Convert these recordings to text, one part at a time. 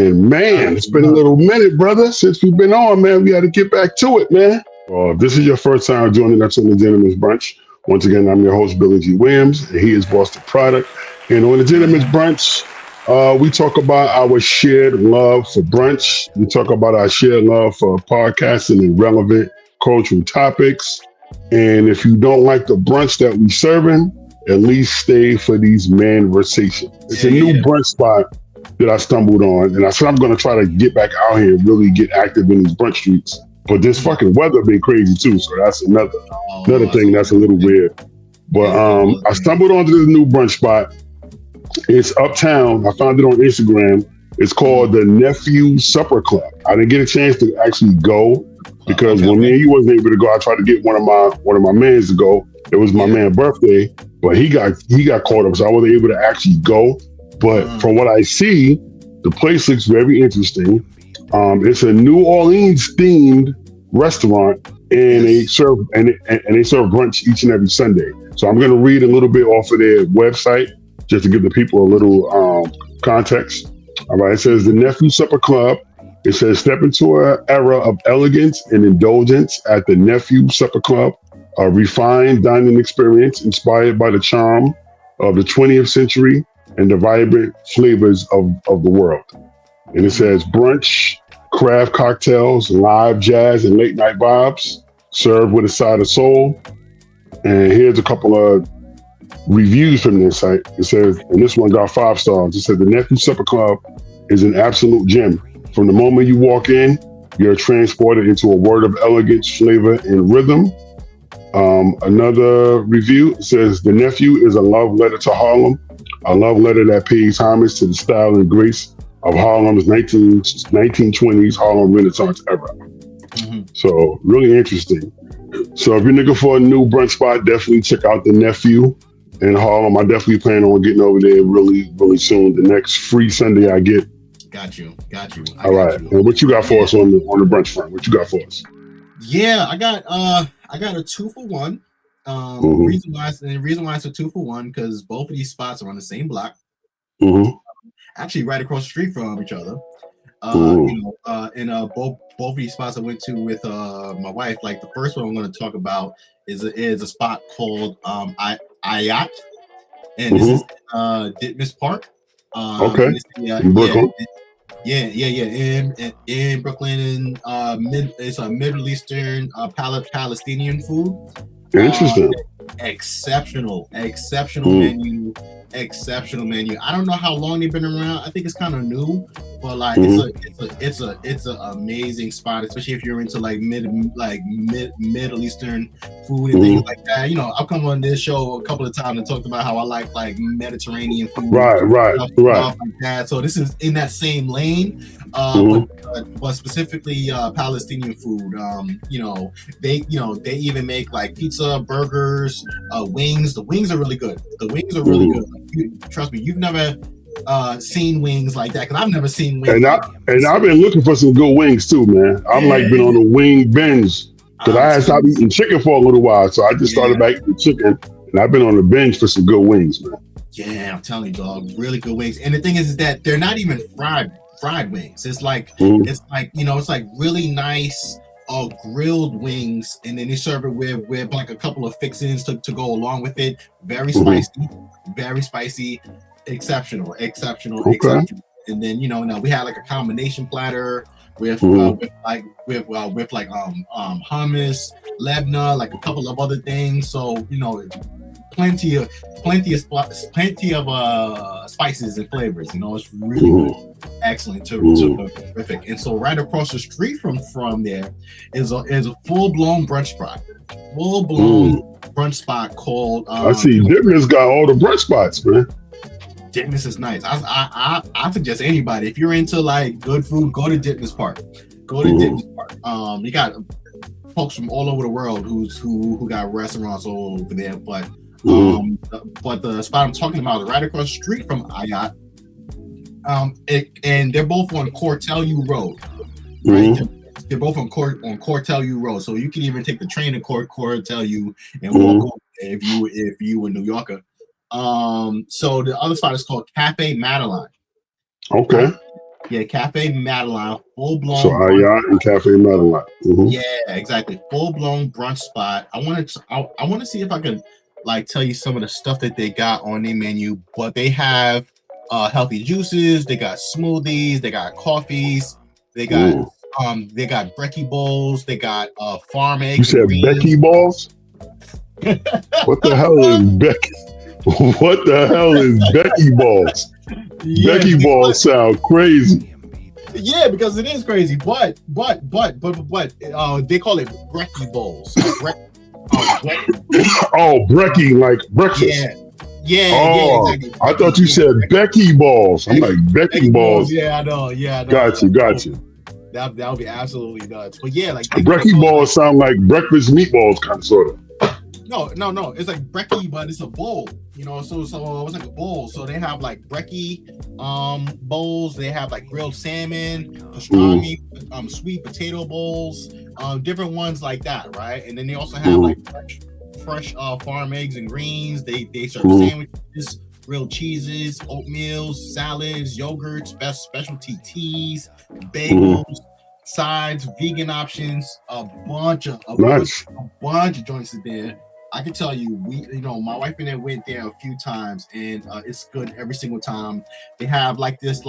And man, it's been a little minute, brother, since we've been on, man. We got to get back to it, man. If this is your first time joining us on the Gentleman's Brunch, once again, I'm your host, Billie G. Williams, and he is Boston Product. And on the Gentleman's Brunch, we talk about our shared love for brunch. We talk about our shared love for podcasting and relevant cultural topics. And if you don't like the brunch that we serving, at least stay for these manversations. It's a new brunch spot that I stumbled on, and I said I'm going to try to get back out here and really get active in these brunch streets. But this fucking weather been crazy too, so that's another thing that's a little weird. But I stumbled onto this new brunch spot. It's uptown. I found it on Instagram. It's called the Nephew Supper Club. I didn't get a chance to actually go because when me and you wasn't able to go, I tried to get one of my mans to go. It was my man's birthday, but he got caught up, so I wasn't able to actually go. But from what I see, the place looks very interesting. It's a New Orleans themed restaurant, and they serve brunch each and every Sunday. So I'm going to read a little bit off of their website just to give the people a little context. All right, it says the Nephew Supper Club. It says step into an era of elegance and indulgence at the Nephew Supper Club, a refined dining experience inspired by the charm of the 20th century and the vibrant flavors of the world. And it says brunch, craft cocktails, live jazz, and late night vibes, served with a side of soul. And here's a couple of reviews from their site. It says, and this one got 5 stars. It says the Nephew Supper Club is an absolute gem. From the moment you walk in, you're transported into a world of elegance, flavor, and rhythm. Another review says the Nephew is a love letter to Harlem, a love letter that pays homage to the style and grace of Harlem's 1920s Harlem Renaissance era. So really interesting. So if you're looking for a new brunch spot, definitely check out the Nephew in Harlem. I definitely plan on getting over there really, really soon. The next free Sunday I get. Got you. All right. And what you got for us on the brunch front? What you got for us? Yeah, I got a 2-for-1. Reason why it's a 2-for-1 because both of these spots are on the same block. Actually, right across the street from each other. Both of these spots I went to with my wife. Like the first one I'm going to talk about is a spot called Ayat, and this is Ditmas Park. In Brooklyn. In Brooklyn, and it's a Middle Eastern Palestinian food. Interesting. Exceptional menu. Exceptional menu. I don't know how long they've been around. I think it's kind of new, but like it's an amazing spot, especially if you're into like Middle Eastern food and things like that. You know, I've come on this show a couple of times and talked about how I like Mediterranean food, right, stuff like that. So this is in that same lane, but specifically Palestinian food. They even make like pizza, burgers, wings. The wings are really good. Trust me, you've never seen wings like that because I've never seen wings. And I've been looking for some good wings too, man. I'm been on a wing binge because I had stopped eating chicken for a little while, so I just started back eating chicken, and I've been on a binge for some good wings, man. Yeah, I'm telling you, dog, really good wings. And the thing is that they're not even fried wings. It's like it's like really nice grilled wings, and then they serve it with like a couple of fixings to go along with it. Very spicy, exceptional. And then now we had like a combination platter with hummus, lebna, like a couple of other things. So plenty of spices and flavors. It's really good. Excellent, terrific. And so right across the street from there is a full-blown brunch spot. Brunch spot called I see Ditmas got all the brunch spots, man. Ditmas is nice. I suggest anybody, if you're into like good food, go to Ditmas Park. Ditmas Park. You got folks from all over the world who got restaurants all over there, but the spot I'm talking about is right across the street from Ayat. And they're both on Cortelyou Road, right? They're both on Cortelyou Road, so you can even take the train to Cortelyou and walk over there if you a New Yorker. So the other spot is called Cafe Madeline. Okay. Yeah, Cafe Madeline, full So blown brunch. Ayat and Cafe Madeline. Yeah, exactly. Full blown brunch spot. I want to see if I can like tell you some of the stuff that they got on their menu, but they have healthy juices, they got smoothies, they got coffees, Mm. they got brekkie bowls, they got farm You eggs and said Becky greens. balls? What the hell is Becky? What the hell is Becky balls? Yeah, Becky balls sound crazy. yeah, because it is crazy, but they call it brekkie bowls. Oh, brekkie, like breakfast. Yeah, Oh, exactly. I thought Brekkie, you yeah, said Becky balls. I'm like, Becky brekkie bowls. balls. Yeah, I know. Yeah, I know. Got you, got you. That would be absolutely nuts. But yeah, like they Brekkie call it balls sound like breakfast meatballs, kind of, sort of. no. It's like brekkie, but it's a bowl. You know, so it's like a bowl. So they have like brekkie bowls. They have like grilled salmon, pastrami, sweet potato bowls, different ones like that, right? And then they also have like fresh farm eggs and greens. They serve sandwiches, grilled cheeses, oatmeal, salads, yogurts, best specialty teas, bagels, sides, vegan options, a bunch of joints in there. I can tell you, my wife and I went there a few times, and it's good every single time. They have like this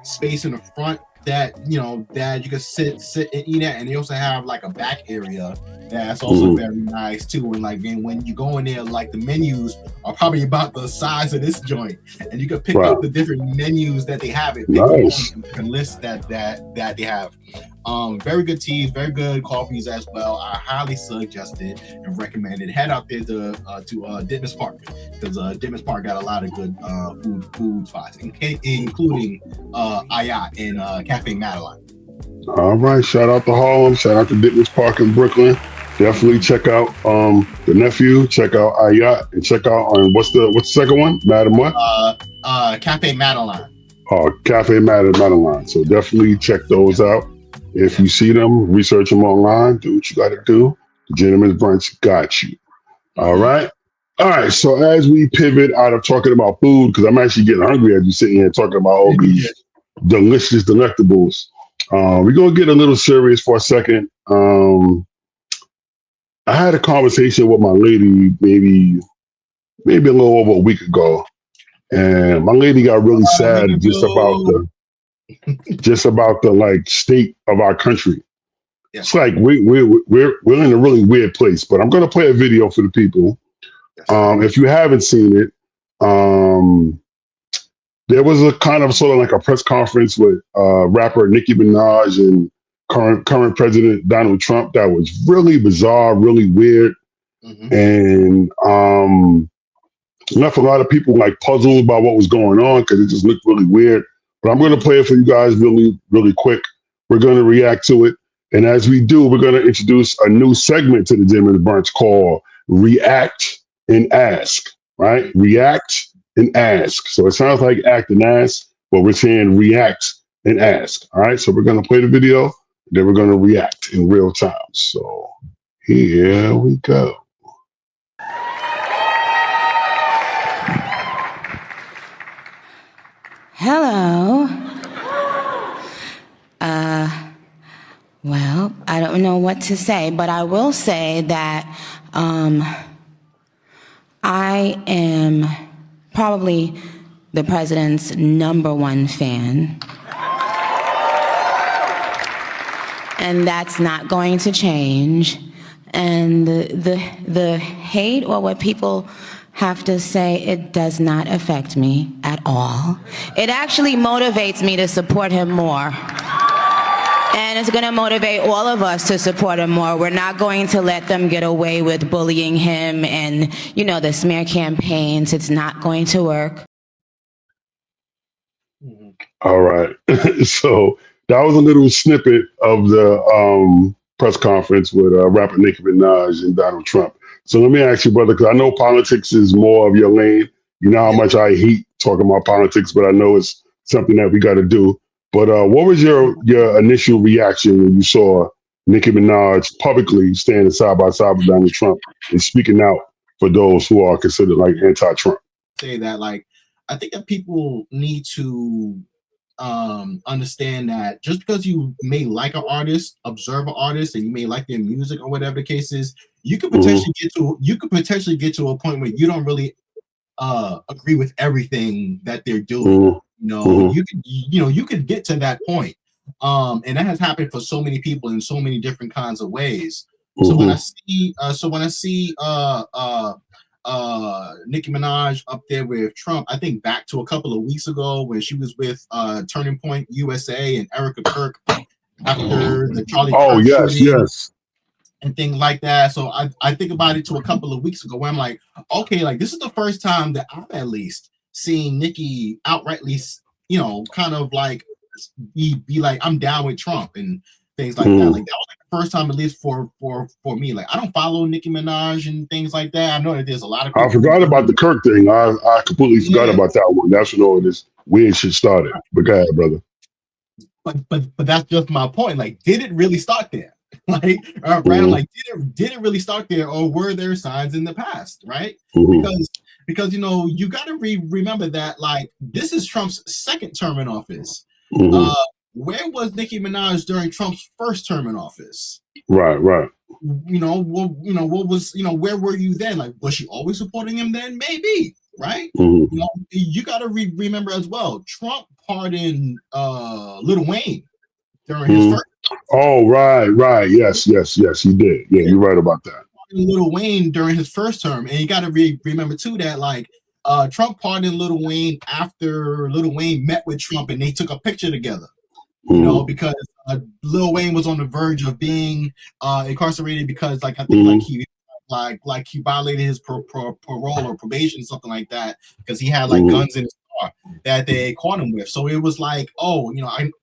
space in the front that that you can sit and eat at, and they also have like a back area that's also very nice too. And like when you go in there, like the menus are probably about the size of this joint, and you can pick up the different menus that they have. It different lists that they have. Very good teas, very good coffees as well. I highly suggest it and recommend it. Head out there to Ditmas Park, because Ditmas Park got a lot of good food spots, including Ayat and Cafe Madeline. All right, shout out to Harlem, shout out to Ditmas Park in Brooklyn. Definitely check out the nephew, check out Ayat, and check out what's the second one? Madam what? Cafe Madeline. Oh, Cafe Madeline. So definitely check those out. If you see them, research them online, do what you got to do. The Gentleman's Brunch got you. All right. All right. So as we pivot out of talking about food, because I'm actually getting hungry as you sitting here talking about all these delicious delectables, we're going to get a little serious for a second. I had a conversation with my lady maybe a little over a week ago, and my lady got really sad just about the like state of our country. Yes. It's like we're in a really weird place. But I'm going to play a video for the people. Yes. If you haven't seen it, there was a kind of sort of like a press conference with rapper Nicki Minaj and current President Donald Trump that was really bizarre, really weird, and left a lot of people like puzzled about what was going on because it just looked really weird. But I'm going to play it for you guys really, really quick. We're going to react to it. And as we do, we're going to introduce a new segment to the Gentleman's Brunch called React and Ask, right? React and Ask. So it sounds like act and ask, but we're saying react and ask. All right. So we're going to play the video, then we're going to react in real time. So here we go. Hello. Well, I don't know what to say, but I will say that I am probably the president's #1 fan. And that's not going to change. And the hate or what people have to say, it does not affect me at all. It actually motivates me to support him more. And it's going to motivate all of us to support him more. We're not going to let them get away with bullying him and, the smear campaigns. It's not going to work. All right. So that was a little snippet of the press conference with rapper Nicki Minaj and Donald Trump. So let me ask you, brother, because I know politics is more of your lane. You know how much I hate talking about politics, but I know it's something that we got to do. But what was your initial reaction when you saw Nicki Minaj publicly standing side by side with Donald Trump and speaking out for those who are considered like anti-Trump? Say that, like, I think that people need to understand that just because you may like an artist, observe an artist, and you may like their music or whatever the case is, you could potentially get to a point where you don't really agree with everything that they're doing. You could get to that point. And that has happened for so many people in so many different kinds of ways. So when I see Nicki Minaj up there with Trump, I think back to a couple of weeks ago when she was with Turning Point USA and Erica Kirk after the Charlie Kirk shooting and things like that. So I think about it to a couple of weeks ago where I'm like, okay, like this is the first time that I've at least seen Nicki outrightly, kind of like be like, I'm down with Trump and things like that. Like that was like the first time, at least for me. Like I don't follow Nicki Minaj and things like that. I know that there's a lot of people. I forgot about the Kirk thing. I completely forgot about that one. That's when all this weird shit started. But go ahead, brother. But that's just my point. Like, did it really start there? Like, right? I'm like, did it really start there, or were there signs in the past? Right? Because you got to remember that like this is Trump's second term in office. Where was Nicki Minaj during Trump's first term in office? Right. What was where were you then? Like, was she always supporting him then? Maybe, right? You got to remember as well. Trump pardoned Lil Wayne during his first. Oh, right. Yes, he did. Yeah, you're right about that. Lil Wayne during his first term, and you got to remember too that like Trump pardoned Lil Wayne after Lil Wayne met with Trump and they took a picture together. Because Lil Wayne was on the verge of being incarcerated because, like, I think like he violated his parole or probation, something like that, because he had like guns in his car that they caught him with. So it was like, oh,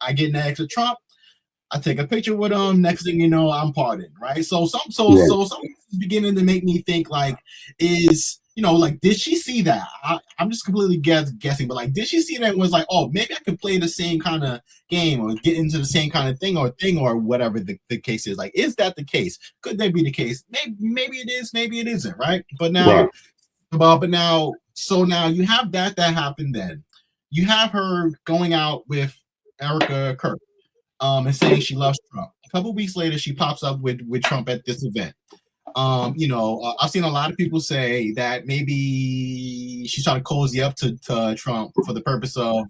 I get next to Trump, I take a picture with him. Next thing you know, I'm pardoned, right? So some is beginning to make me think like, like, did she see that? I'm just completely guessing, but like, did she see that and was like, oh, maybe I could play the same kind of game or get into the same kind of thing or whatever the case is. Like, is that the case? Could that be the case? Maybe it is, maybe it isn't, right? But now, so now you have that happened then. You have her going out with Erica Kirk and saying she loves Trump. A couple weeks later, she pops up with Trump at this event. I've seen a lot of people say that maybe she's trying to cozy up to Trump for the purpose of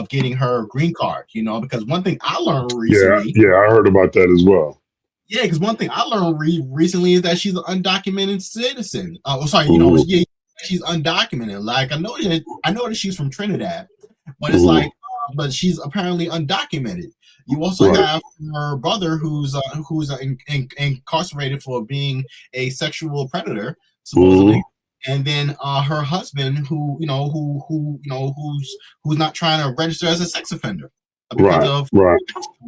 getting her green card, because one thing I learned recently. Yeah, I heard about that as well. Yeah, because one thing I learned recently is that she's an undocumented citizen. She's undocumented. Like I know that she's from Trinidad, but it's like, but she's apparently undocumented. You also have her brother who's incarcerated for being a sexual predator, supposedly, and then her husband who's not trying to register as a sex offender because of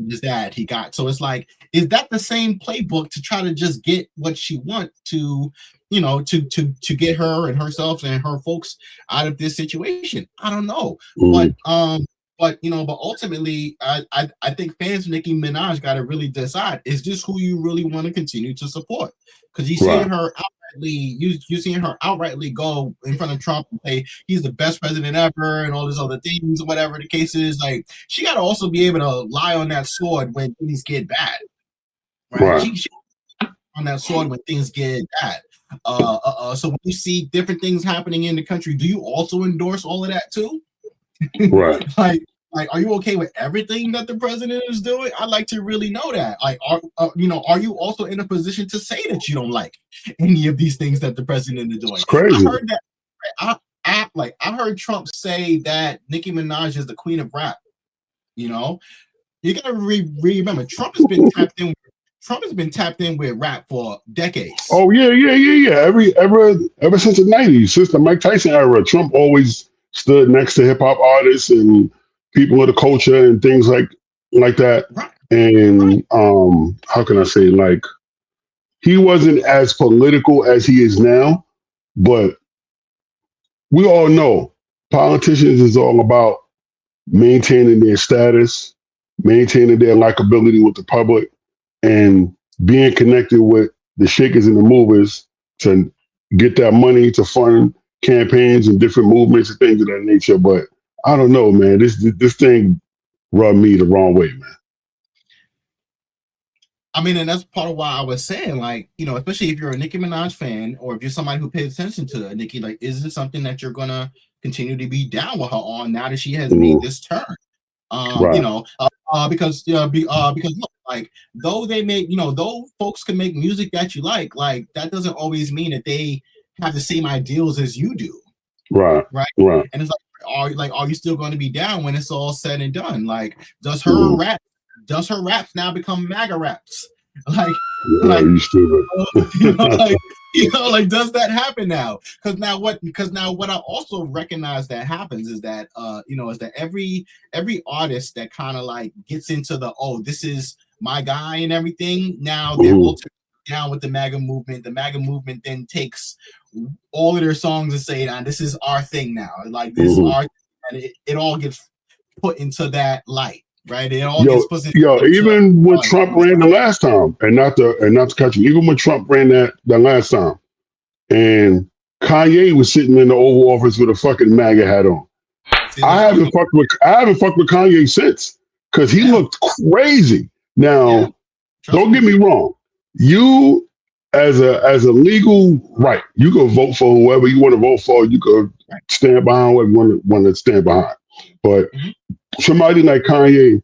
his dad he got. So it's like, is that the same playbook to try to just get what she wants to get her and herself and her folks out of this situation? I don't know, But ultimately, I think fans of Nicki Minaj got to really decide: is this who you really want to continue to support? Because you seeing her outrightly go in front of Trump and say he's the best president ever and all these other things, whatever the case is. Like, she got to also be able to lie on that sword when things get bad, right? She on that sword when things get bad. So when you see different things happening in the country, do you also endorse all of that too? Right. Like, are you okay with everything that the president is doing? I'd like to really know that. Like, are you also in a position to say that you don't like any of these things that the president is doing? It's crazy. I heard that. I heard Trump say that Nicki Minaj is the queen of rap. You gotta remember, Trump has been tapped in. Trump has been tapped in with rap for decades. Oh yeah. Ever since the '90s, since the Mike Tyson era, Trump always stood next to hip hop artists and people of the culture and things like that. Right. And how can I say, like, he wasn't as political as he is now, but we all know politicians is all about maintaining their status, maintaining their likability with the public, and being connected with the shakers and the movers to get that money to fund campaigns and different movements and things of that nature. But I don't know, man. This thing rubbed me the wrong way, man. I mean, and that's part of why I was saying, like, especially if you're a Nicki Minaj fan or if you're somebody who pays attention to Nicki, like, is this something that you're gonna continue to be down with her on now that she has made this turn? Right. Because look, like, though they make, though folks can make music that you like that doesn't always mean that they have the same ideals as you do. Right. Right. And it's like, are you still going to be down when it's all said and done? Like, does her raps now become MAGA raps? Like, you stupid. Does that happen now? Because now what I also recognize that happens is that is that every artist that kind of like gets into the this is my guy and everything, now they're ultimately down with the MAGA movement. The MAGA movement then takes all of their songs and say, this is our thing now. Like, this is our, and it all gets put into that light. Right, it all gets put even when Trump ran the last time, and not to cut you, even when Trump ran that last time, and Kanye was sitting in the Oval Office with a fucking MAGA hat on. I haven't fucked with Kanye since because he looked crazy. Now, don't get me wrong, you as a legal right, you can vote for whoever you want to vote for. You could stand behind whoever you want to stand behind, but somebody like Kanye,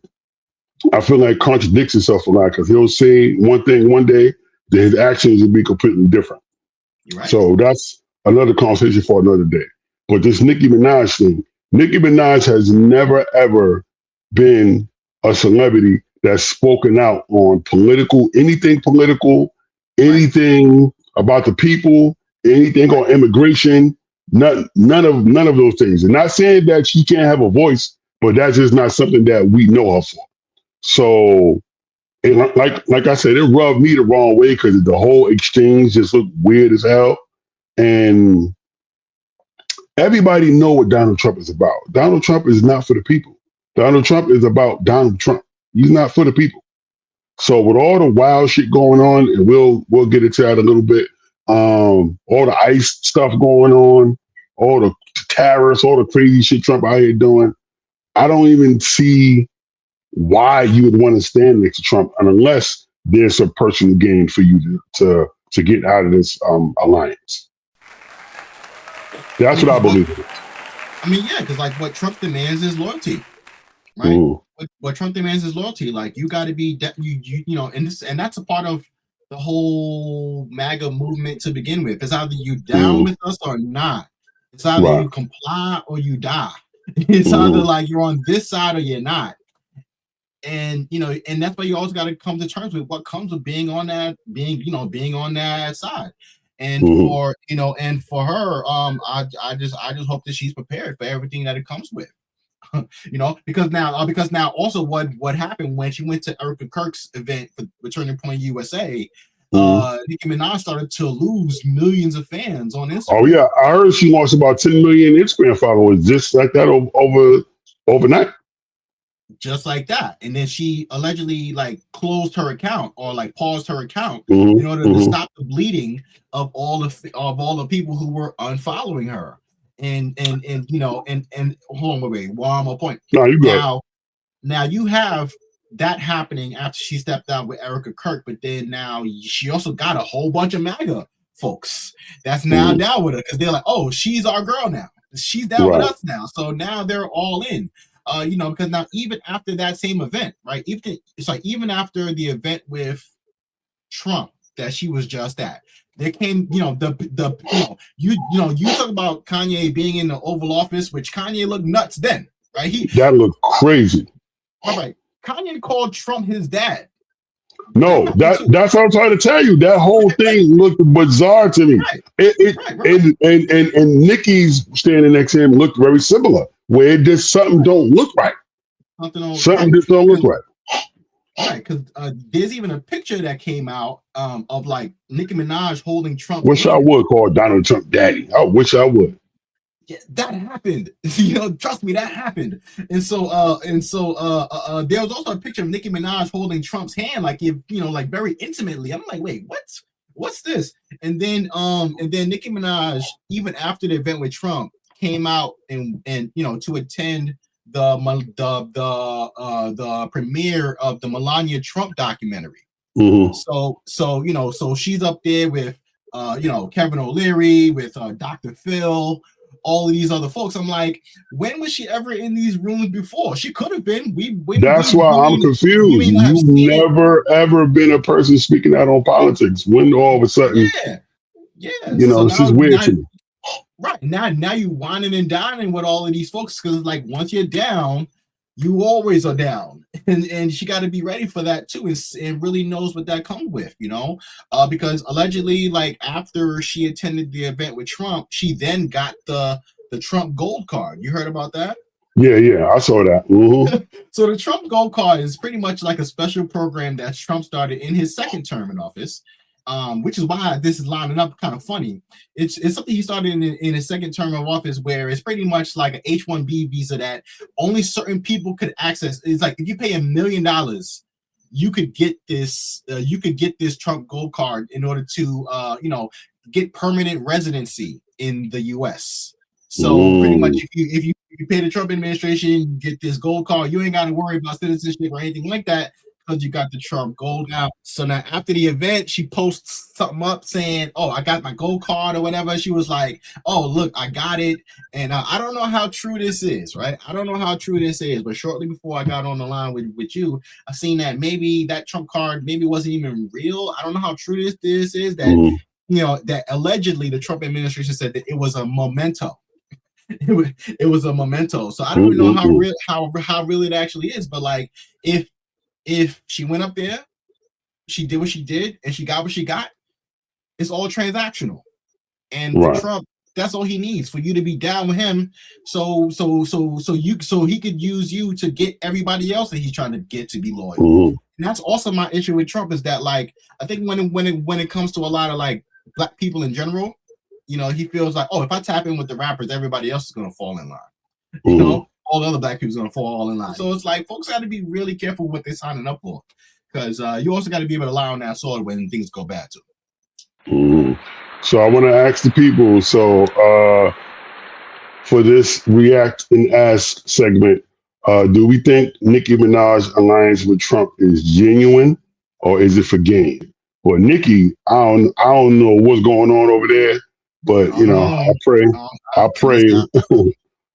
I feel like contradicts himself a lot because he'll say one thing one day, then his actions will be completely different. Right. So that's another conversation for another day. But this Nicki Minaj thing, Nicki Minaj has never ever been a celebrity that's spoken out on anything about the people, anything on immigration, none of those things. And not saying that she can't have a voice, but that's just not something that we know her for. So, like I said, it rubbed me the wrong way because the whole exchange just looked weird as hell. And everybody know what Donald Trump is about. Donald Trump is not for the people. Donald Trump is about Donald Trump. He's not for the people. So with all the wild shit going on, and we'll get into that a little bit. All the ICE stuff going on, all the tariffs, all the crazy shit Trump out here doing. I don't even see why you would want to stand next to Trump unless there's some personal gain for you to get out of this alliance. That's what I believe in. I mean, yeah, because like what Trump demands is loyalty, right? What Trump demands is loyalty. Like, you got to be and that's a part of the whole MAGA movement to begin with. It's either you down with us or not. It's either you comply or you die. It's either like you're on this side or you're not. And and that's why you always got to come to terms with what comes with being on that side. And for her, I just hope that she's prepared for everything that it comes with. Because now also what happened when she went to Erica Kirk's event for Turning Point USA, Nicki Minaj started to lose millions of fans on Instagram. Oh yeah, I heard she lost about 10 million Instagram followers just like that overnight. Just like that, and then she allegedly like closed her account or like paused her account in order to stop the bleeding of all the people who were unfollowing her. And hold on, wait, one more point. No, you good. Now you have that happening after she stepped out with Erica Kirk, but then now she also got a whole bunch of MAGA folks that's now down with her because they're like, oh, she's our girl now. She's down with us now. So now they're all in. Because now even after that same event, right? Even after the event with Trump that she was just at, there came, you talk about Kanye being in the Oval Office, which Kanye looked nuts then, right? That looked crazy. All right. Kanye called Trump his dad. No, that's what I'm trying to tell you. That whole thing looked bizarre to me. Right. And Nicki's standing next to him looked very similar, where something don't look right. Something just don't look right. Right, because there's even a picture that came out of like Nicki Minaj holding Trump. Wish I would call Donald Trump daddy. I wish I would. Yeah, that happened. Trust me, that happened. And so there was also a picture of Nicki Minaj holding Trump's hand, like like very intimately. I'm like, wait, what's this? And then Nicki Minaj, even after the event with Trump, came out and to attend the premiere of the Melania Trump documentary. Mm-hmm. So she's up there with Kevin O'Leary, with Dr. Phil, all of these other folks. I'm like, when was she ever in these rooms before? She could have been. That's why I'm We confused. may not have You've seen it. never ever been a person speaking out on politics. When all of a sudden, Yeah. you know, So this is weird to me. right now you whining and dining with all of these folks, because like once you're down, you always are down, and she got to be ready for that too, and really knows what that comes with, because allegedly, like after she attended the event with Trump, she then got the Trump Gold Card. You heard about that? Yeah, I saw that. Mm-hmm. So the Trump Gold Card is pretty much like a special program that Trump started in his second term in office, which is why this is lining up kind of funny. It's something he started in his second term of office, where it's pretty much like an H-1B visa that only certain people could access. It's like if you pay $1 million, you could get this. You could get this Trump Gold Card in order to, get permanent residency in the U.S. So pretty much, if you pay the Trump administration, you get this gold card. You ain't got to worry about citizenship or anything like that, because you got the Trump gold out. So now after the event, she posts something up saying, "Oh, I got my gold card," or whatever. She was like, "Oh, look, I got it." And I don't know how true this is, right? I don't know how true this is, but shortly before I got on the line with you, I seen that maybe that Trump card maybe wasn't even real. I don't know how true this is. That that allegedly the Trump administration said that it was a memento. It was a memento. So I don't even know how real it actually is. But like, if she went up there, she did what she did, and she got what she got, it's all transactional. And for Trump, that's all he needs, for you to be down with him, so he could use you to get everybody else that he's trying to get to be loyal. And that's also my issue with Trump, is that like, I think when it comes to a lot of like black people in general, he feels like, oh, if I tap in with the rappers, everybody else is going to fall in line. All the other black people are going to fall in line. So it's like, folks got to be really careful what they're signing up for, because you also got to be able to lie on that sword when things go bad too. So I want to ask the people. So for this React and Ask segment, do we think Nicki Minaj alliance with Trump is genuine, or is it for gain? Well, Nicki, I don't know what's going on over there. But I pray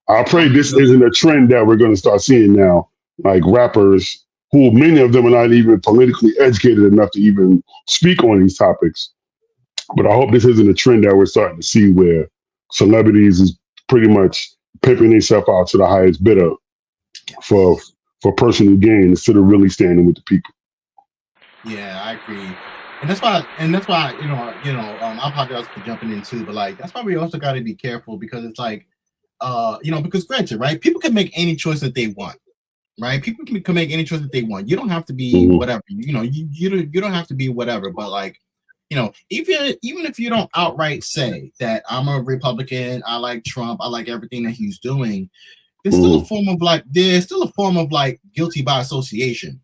I pray this isn't a trend that we're going to start seeing now. Like rappers, who many of them are not even politically educated enough to even speak on these topics. But I hope this isn't a trend that we're starting to see, where celebrities is pretty much pimping themselves out to the highest bidder for personal gain, instead of really standing with the people. Yeah, I agree. And that's why, I apologize for jumping in too, but like, that's why we also got to be careful, because it's like, because granted, right, people can make any choice that they want, right? People can make any choice that they want. You don't have to be whatever, you don't have to be whatever, but like, even if you don't outright say that I'm a Republican, I like Trump, I like everything that he's doing, there's still a form of like guilty by association.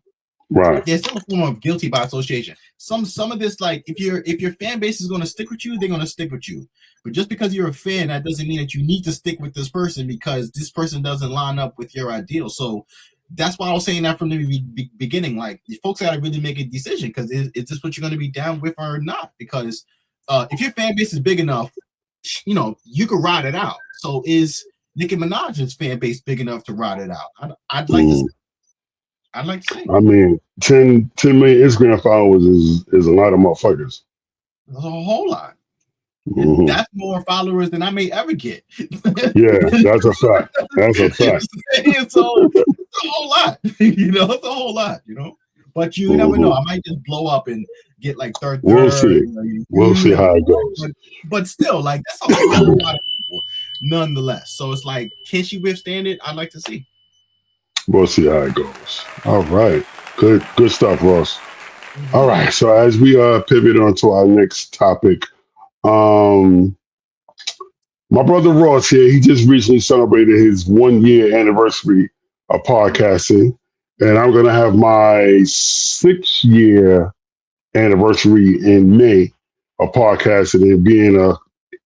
Right. There's still a form of guilty by association. Some of this, like, if your fan base is going to stick with you, they're going to stick with you. But just because you're a fan, that doesn't mean that you need to stick with this person because this person doesn't line up with your ideal. So that's why I was saying that from the beginning. Like, folks got to really make a decision, because is this what you're going to be down with or not? Because if your fan base is big enough, you can ride it out. So is Nicki Minaj's fan base big enough to ride it out? I'd like to see. I mean, 10 million Instagram followers is a lot of motherfuckers. That's a whole lot. That's more followers than I may ever get. Yeah, that's a fact. That's a fact. So it's a whole lot. It's a whole lot. But you never know. I might just blow up and get like third. We'll see. We'll see how it goes. But still, like, that's a whole lot of people, nonetheless. So it's like, can she withstand it? I'd like to see. We'll see how it goes. All right. Good stuff, Ross. All right. So as we pivot on to our next topic, my brother Ross here, he just recently celebrated his 1-year anniversary of podcasting. And I'm going to have my 6-year anniversary in May of podcasting and being a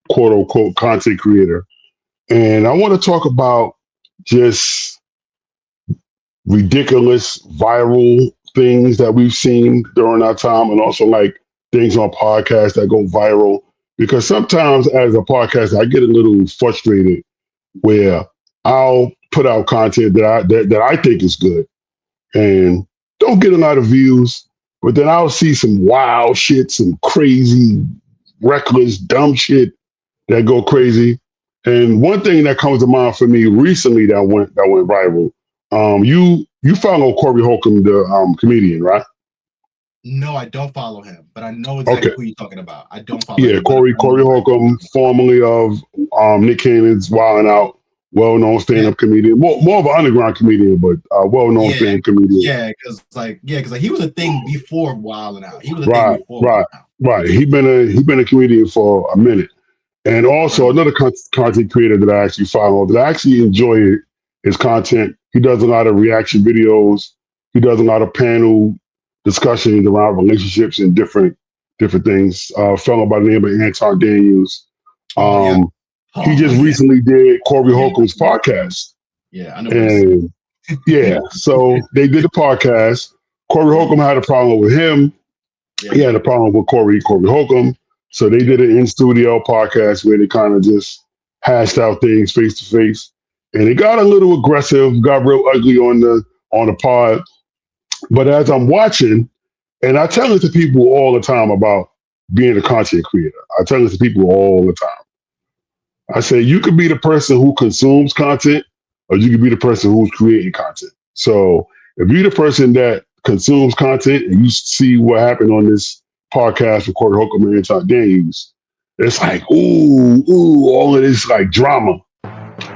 quote unquote content creator. And I want to talk about just ridiculous viral things that we've seen during our time, and also like things on podcasts that go viral. Because sometimes, as a podcaster, I get a little frustrated where I'll put out content that I think is good and don't get a lot of views, but then I'll see some wild shit, some crazy, reckless, dumb shit that go crazy. And one thing that comes to mind for me recently that went viral. You follow Corey Holcomb, the comedian, right? No, I don't follow him, but I know Okay. exactly who you're talking about. I don't follow Yeah, him, but Corey I know exactly who you're Holcomb, talking formerly of Nick Cannon's Wild 'N Out, well-known about. stand-up comedian, more of an underground comedian, but well-known Yeah, stand comedian. because he was a thing before Wild 'N Out. He was a thing Right, before Wild right, 'N Out. right. He been a comedian for a minute, and also Right. another content creator that I actually follow that I actually enjoy his content. He does a lot of reaction videos. He does a lot of panel discussions around relationships and different things. A fellow by the name of Anton Daniels. Oh yeah. Um, he Oh just yeah. recently did Corey Yeah. Holcomb's podcast, Yeah. I know what this. and yeah, so they did the podcast. Corey Yeah. Holcomb had a problem with him. Yeah. He had a problem with Corey Holcomb. So they did an in studio podcast where they kind of just hashed out things face to face, and it got a little aggressive, got real ugly on the pod. But as I'm watching, and I tell it to people all the time about being a content creator. I tell it to people all the time. I say you could be the person who consumes content, or you could be the person who's creating content. So if you're the person that consumes content and you see what happened on this podcast with Corey Holcomb and Anton Daniels, it's like, ooh, all of this like drama.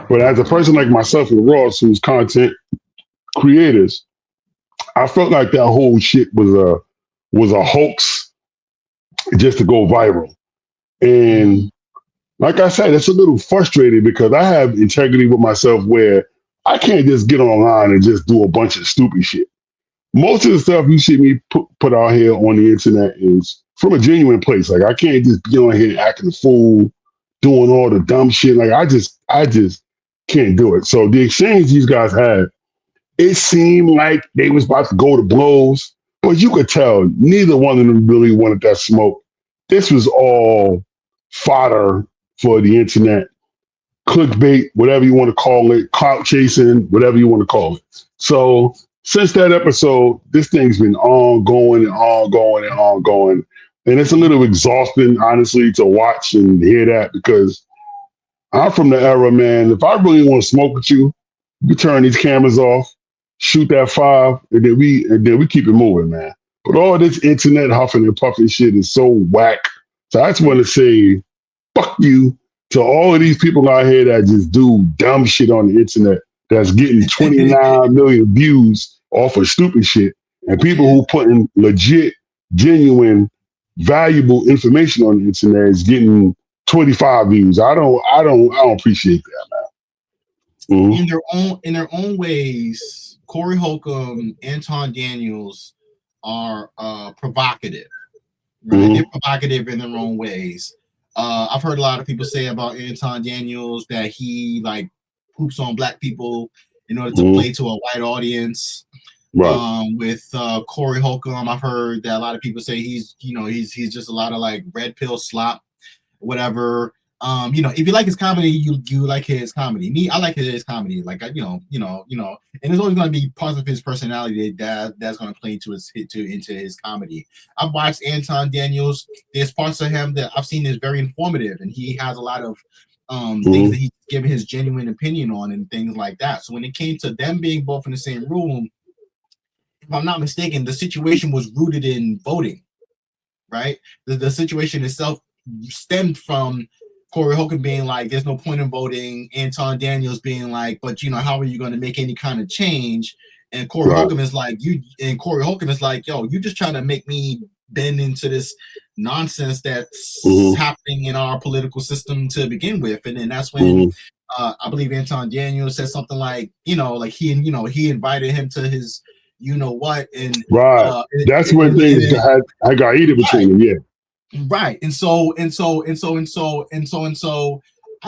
But as a person like myself and Ross, who's content creators, I felt like that whole shit was a hoax just to go viral. And like I said, it's a little frustrating because I have integrity with myself where I can't just get online and just do a bunch of stupid shit. Most of the stuff you see me put out here on the internet is from a genuine place. Like I can't just be on here acting a fool, doing all the dumb shit. Like I just can't do it. So the exchange these guys had, it seemed like they was about to go to blows, but you could tell neither one of them really wanted that smoke. This was all fodder for the internet, clickbait, whatever you want to call it, clout chasing, whatever you want to call it. So since that episode, this thing's been ongoing and ongoing and ongoing. And it's a little exhausting, honestly, to watch and hear that because I'm from the era, man. If I really want to smoke with you, you turn these cameras off, shoot that five, and then we keep it moving, man. But all this internet huffing and puffing shit is so whack. So I just want to say, fuck you to all of these people out here that just do dumb shit on the internet that's getting 29 million views off of stupid shit, and people who putting legit, genuine, valuable information on the internet is getting 25 views. I don't appreciate that, man. In their own ways, Corey Holcomb, Anton Daniels are provocative. Right? They're provocative in their own ways. I've heard a lot of people say about Anton Daniels that he like poops on black people in order to play to a white audience. Right. With Corey Holcomb, I've heard that a lot of people say he's just a lot of like red pill slop, whatever. If you like his comedy, you like his comedy. Me, I like his comedy. Like and there's always going to be parts of his personality that's going to play into his comedy. I've watched Anton Daniels. There's parts of him that I've seen is very informative, and he has a lot of things that he's given his genuine opinion on and things like that. So when it came to them being both in the same room, if I'm not mistaken, the situation was rooted in voting, right? The situation itself stemmed from Corey Holcomb being like, there's no point in voting. Anton Daniels being like, but how are you going to make any kind of change? And Corey Holcomb is like, yo, you just trying to make me bend into this nonsense that's happening in our political system to begin with. And then that's when I believe Anton Daniels said something like, he invited him to his what, and that's when things got heated between them. Yeah. Right. And so I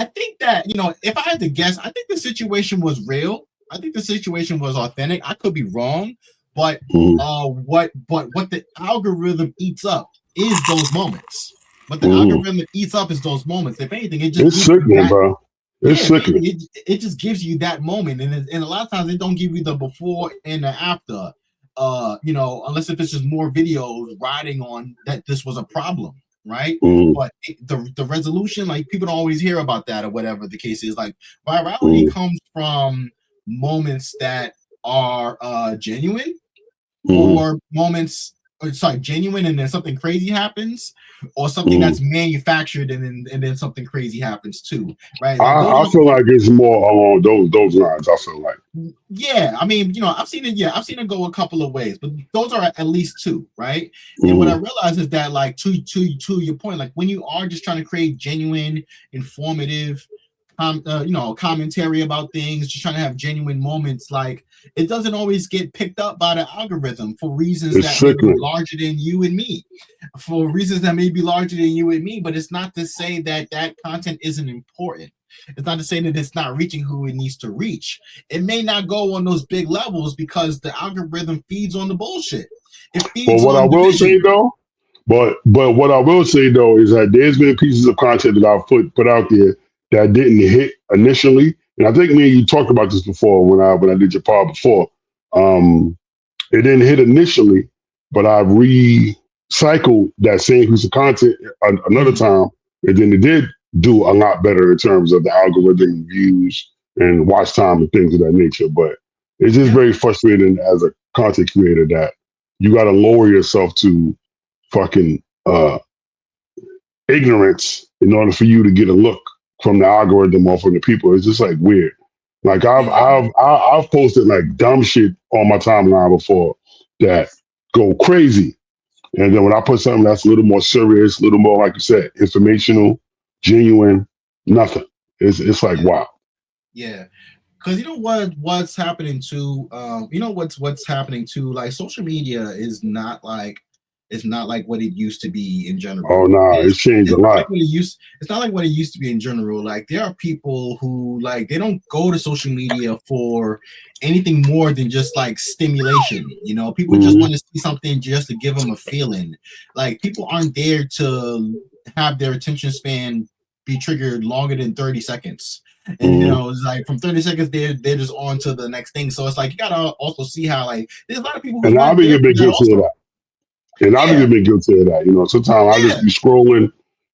think that, if I had to guess, I think the situation was real. I think the situation was authentic. I could be wrong, but what the algorithm eats up is those moments. What the algorithm eats up is those moments. If anything, it just It's gives you sickening, that. bro. It's Yeah, if sickening. anything, it just gives you that moment, and a lot of times it don't give you the before and the after. Unless if it's just more videos riding on that this was a problem, right? But the resolution, like people don't always hear about that or whatever the case is. Like virality comes from moments that are genuine or moments genuine and then something crazy happens or something that's manufactured and then something crazy happens too, right? Like those I feel like it's more along those lines. I feel like. yeah, I mean, I've seen it go a couple of ways, but those are at least two, right? And what I realize is that, like, to your point, like when you are just trying to create genuine, informative, commentary about things, just trying to have genuine moments, like it doesn't always get picked up by the algorithm for reasons It's that may be sickening. larger than you and me, but it's not to say that that content isn't important. It's not to say that it's not reaching who it needs to reach. It may not go on those big levels because the algorithm feeds on the bullshit. It But feeds what I on will say division. though, but what I will say though is that there's been pieces of content that I've put out there that didn't hit initially, and I think me and you talked about this before when I did your pod before. It didn't hit initially, but I recycled that same piece of content another time, and then it did do a lot better in terms of the algorithm views and watch time and things of that nature. But it's just very frustrating as a content creator that you got to lower yourself to fucking ignorance in order for you to get a look from the algorithm or from the people. It's just like weird. Like I've posted like dumb shit on my timeline before that go crazy, and then when I put something that's a little more serious, a little more like you said, informational, genuine, nothing. It's like wow. Yeah. Because what's happening to what's happening to, like, social media is not like what it used to be in Oh general. nah, it's changed a lot. It's not like what it used to be in general. Like there are people who, like, they don't go to social media for anything more than just like stimulation. People just want to see something just to give them a feeling. Like people aren't there to have their attention span be triggered longer than 30 seconds. And it's like from 30 seconds they're just on to the next thing. So it's like you gotta also see how, like, there's a lot of people who's And I've not been there for that guilty of also. that. And I've Yeah, been guilty of that. Sometimes I just yeah. be scrolling,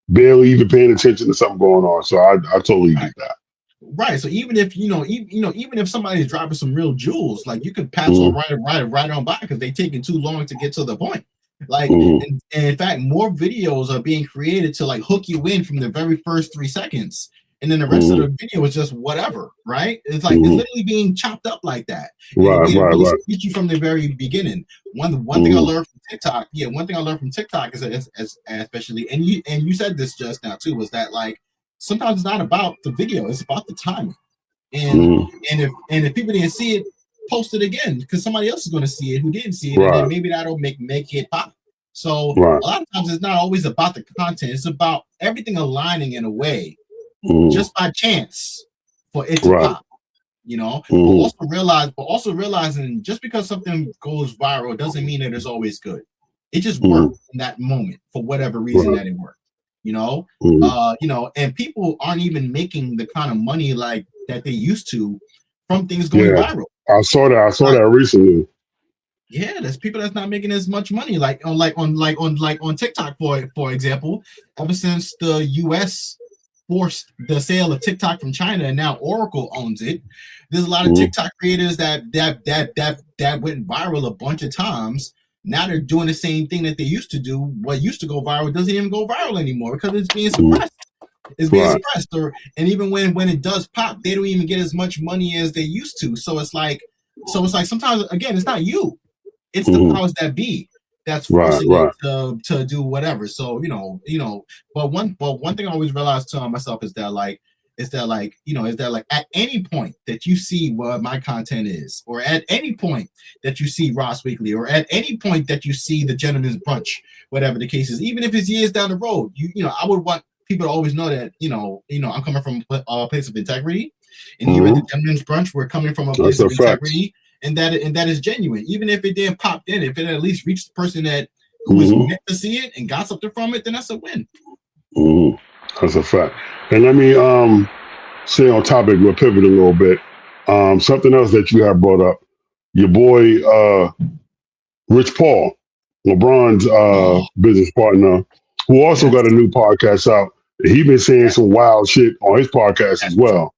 barely even paying attention to something going on. So I totally get that. Right. So even if even if somebody's dropping some real jewels, like you could pass on right on by because they're taking too long to get to the point. Like, and in fact, more videos are being created to like hook you in from the very first 3 seconds, and then the rest of the video is just whatever. Right? It's like it's literally being chopped up like that in a way to really speak you from the very beginning. One thing I learned from TikTok, one thing I learned from TikTok is especially, and you said this just now too, was that, like, sometimes it's not about the video, it's about the timing. And if people didn't see it, post it again because somebody else is going to see it who didn't see it, and then maybe that'll make it pop. So a lot of times it's not always about the content, it's about everything aligning in a way just by chance for it to pop. But also realizing just because something goes viral doesn't mean that it's always good. It just worked in that moment for whatever reason that it worked. And people aren't even making the kind of money like that they used to from things going viral. I saw that recently. Yeah, there's people that's not making as much money, on TikTok, for example. Ever since the US forced the sale of TikTok from China and now Oracle owns it, there's a lot of TikTok creators that went viral a bunch of times. Now they're doing the same thing that they used to do. What used to go viral doesn't even go viral anymore because it's being suppressed. It's being suppressed, and even when it does pop, they don't even get as much money as they used to. So it's like sometimes, again, it's not you, it's the powers that be that's forcing it to do whatever. So but one thing I always realize to myself is that at any point that you see what my content is, or at any point that you see Ross Weekly, or at any point that you see the Gentleman's Brunch, whatever the case is, even if it's years down the road, I would want people to always know that I'm coming from a place of integrity, And here at the Gentleman's Brunch, we're coming from a place of fact. integrity, and that is genuine. Even if it didn't pop in, if it at least reached the person who was meant to see it and got something from it, then that's a win. That's a fact. And let me stay on topic. We'll pivot a little bit. Something else that you have brought up. Your boy Rich Paul, LeBron's business partner, who also got a new podcast out. He been saying some wild shit on his podcast as well.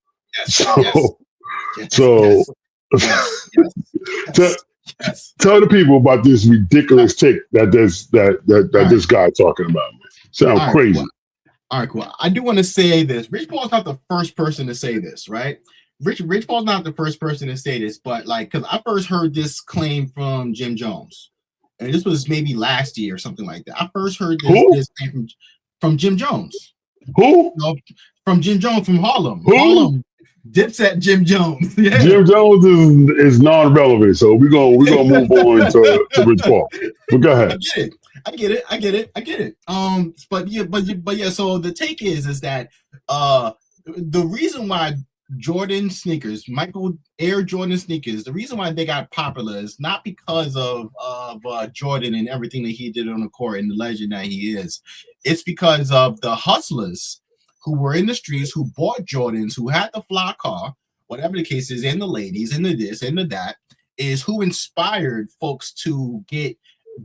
Tell the people about this ridiculous take that this guy talking about. Man. Sound crazy. Cool. All right, cool. I do want to say this. Rich Paul's not the first person to say this, right? Rich Paul's not the first person to say this, but like, because I first heard this claim from Jim Jones, and this was maybe last year or something like that. I first heard this claim from Jim Jones. Who? No, from Jim Jones from Harlem. Who? Harlem. Dipset Jim Jones. Yeah. Jim Jones is non-relevant, so we're gonna move on to Rich Paul. But go ahead. I get it. But yeah. So the take is that the reason why Jordan sneakers, Michael Air Jordan sneakers, the reason why they got popular is not because of Jordan and everything that he did on the court and the legend that he is. It's because of the hustlers who were in the streets, who bought Jordans, who had the fly car, whatever the case is, and the ladies, and the this, and the that, is who inspired folks to get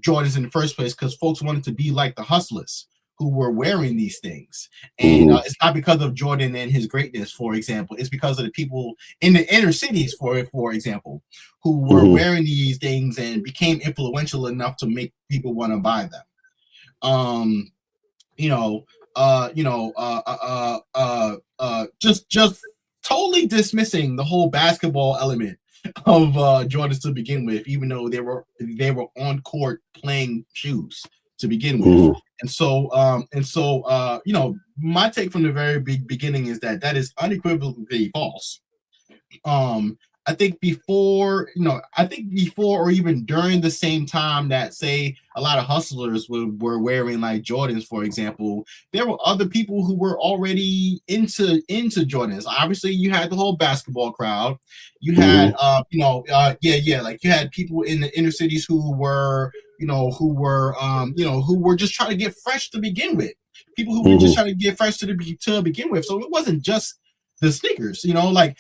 Jordans in the first place, because folks wanted to be like the hustlers who were wearing these things. And it's not because of Jordan and his greatness, for example. It's because of the people in the inner cities, for example, who were wearing these things and became influential enough to make people want to buy them. Just totally dismissing the whole basketball element of Jordans to begin with, even though they were on court playing shoes to begin with. And so my take from the very beginning is that is unequivocally false. I think before or even during the same time that, say, a lot of hustlers were wearing like Jordans, for example, there were other people who were already into Jordans. Obviously, you had the whole basketball crowd. You had like you had people in the inner cities who were just trying to get fresh to begin with. People who were just trying to get fresh to begin with. So it wasn't just the sneakers, like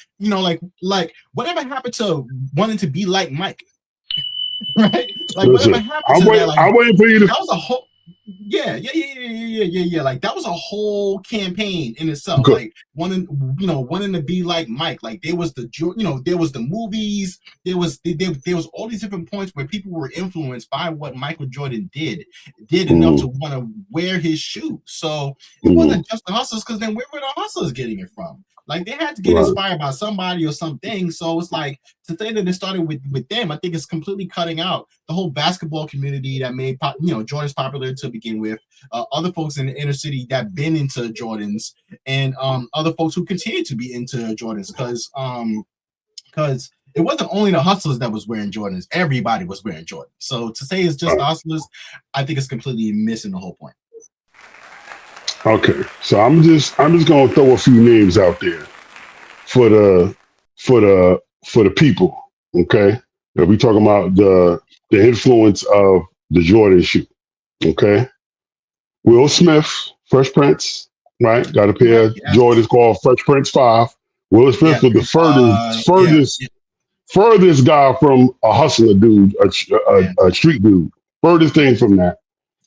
whatever happened to wanting to be like Mike, right? Like whatever happened to that, like, I'm waiting for you to. That was a whole, yeah. Like that was a whole campaign in itself. Good. Like wanting to be like Mike. Like there was there was the movies. There was all these different points where people were influenced by what Michael Jordan did enough to want to wear his shoes. So it wasn't just the hustlers, because then where were the hustlers getting it from? Like they had to get inspired by somebody or something. So it's like, to say that it started with them, I think it's completely cutting out the whole basketball community that made Jordans popular to begin with. Other folks in the inner city that been into Jordans, and other folks who continue to be into Jordans, because it wasn't only the hustlers that was wearing Jordans. Everybody was wearing Jordans. So to say it's just the hustlers, I think it's completely missing the whole point. Okay, so I'm just gonna throw a few names out there for the people. Okay, if we talking about the influence of the Jordan shoe. Okay, Will Smith, Fresh Prince, right? Got a pair of Jordans called Fresh Prince 5. Will Smith was the furthest guy from a hustler dude, a street dude. Furthest thing from that.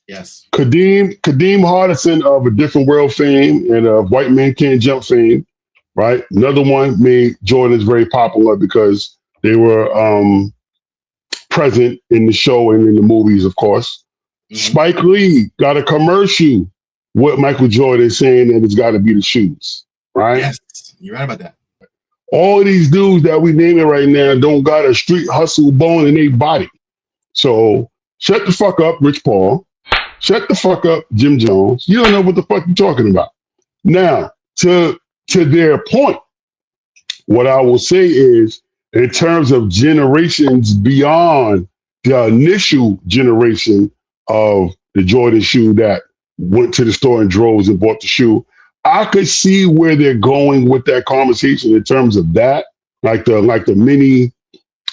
Yes. Kadeem Hardison of A Different World fame and of White Man Can't Jump fame, right? Another one made Jordans very popular because they were present in the show and in the movies, of course. Spike Lee got a commercial with Michael Jordan saying that it's got to be the shoes, right? Yes, you're right about that. All of these dudes that we naming right now don't got a street hustle bone in their body. So shut the fuck up, Rich Paul. Shut the fuck up, Jim Jones. You don't know what the fuck you're talking about. Now, to their point, what I will say is, in terms of generations beyond the initial generation of the Jordan shoe that went to the store in droves and bought the shoe, I could see where they're going with that conversation in terms of that, like the mini